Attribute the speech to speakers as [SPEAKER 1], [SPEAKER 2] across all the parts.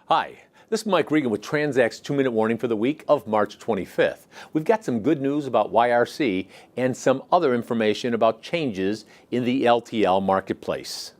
[SPEAKER 1] Hi, this is Mike Regan with Transact's 2-minute warning for the week of March 25th. We've got some good news about YRC and some other information about changes in the LTL marketplace.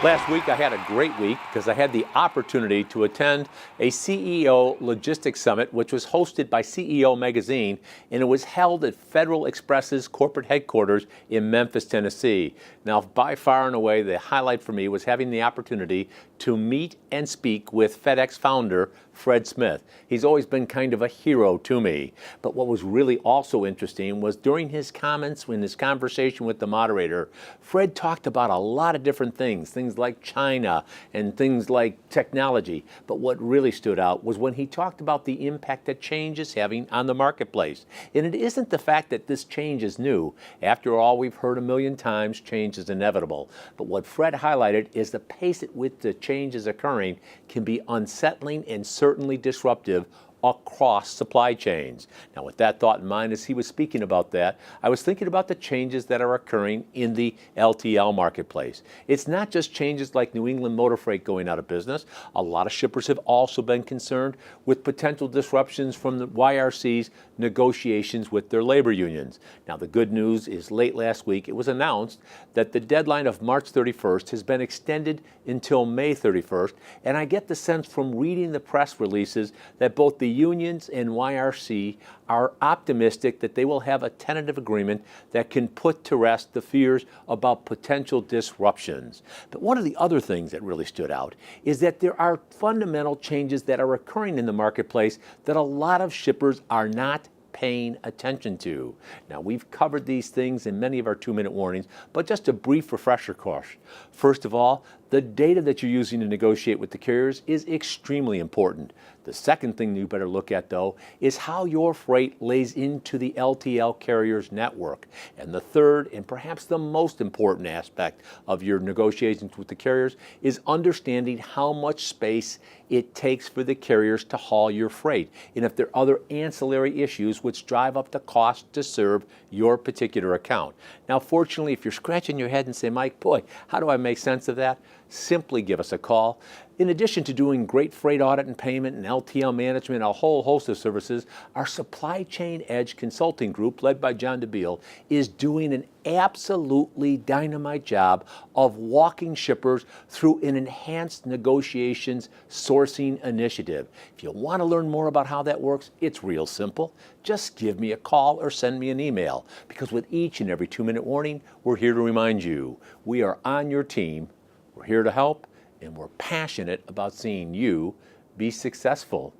[SPEAKER 1] Last week I had a great week because I had the opportunity to attend a CEO Logistics Summit, which was hosted by CEO Magazine, and it was held at Federal Express's corporate headquarters in Memphis, Tennessee. Now, by far and away, the highlight for me was having the opportunity to meet and speak with Fedex founder Fred Smith. He's always been kind of a hero to me. But what was really also interesting was during his comments, in his conversation with the moderator, Fred talked about a lot of different things like China and things like technology. But what really stood out was when he talked about the impact that change is having on the marketplace. And it isn't the fact that this change is new. After all, we've heard a million times change is inevitable. But what Fred highlighted is the pace at which the change is occurring can be unsettling and certainly disruptive across supply chains. Now, with that thought in mind, as he was speaking about that, I was thinking about the changes that are occurring in the LTL marketplace. It's not just changes like New England Motor Freight going out of business. A lot of shippers have also been concerned with potential disruptions from the YRC's negotiations with their labor unions. Now, the good news is late last week, it was announced that the deadline of March 31st has been extended until May 31st, and I get the sense from reading the press releases that both the unions and YRC are optimistic that they will have a tentative agreement that can put to rest the fears about potential disruptions. But one of the other things that really stood out is that there are fundamental changes that are occurring in the marketplace that a lot of shippers are not paying attention to. Now, we've covered these things in many of our 2-minute warnings, but just a brief refresher course. First of all, the data that you're using to negotiate with the carriers is extremely important. The second thing you better look at, though, is how your freight lays into the LTL carrier's network. And the third, and perhaps the most important aspect of your negotiations with the carriers, is understanding how much space it takes for the carriers to haul your freight, and if there are other ancillary issues which drive up the cost to serve your particular account. Now, fortunately, if you're scratching your head and say, Mike, boy, how do I make sense of that? Simply give us a call. In addition to doing great freight audit and payment and LTL management, a whole host of services, our Supply Chain Edge consulting group, led by John DeBeal, is doing an absolutely dynamite job of walking shippers through an enhanced negotiations sourcing initiative. If you want to learn more about how that works, it's real simple. Just give me a call or send me an email, because with each and every 2-minute warning, we're here to remind you we are on your team. We're here to help, and we're passionate about seeing you be successful.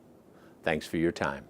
[SPEAKER 1] Thanks for your time.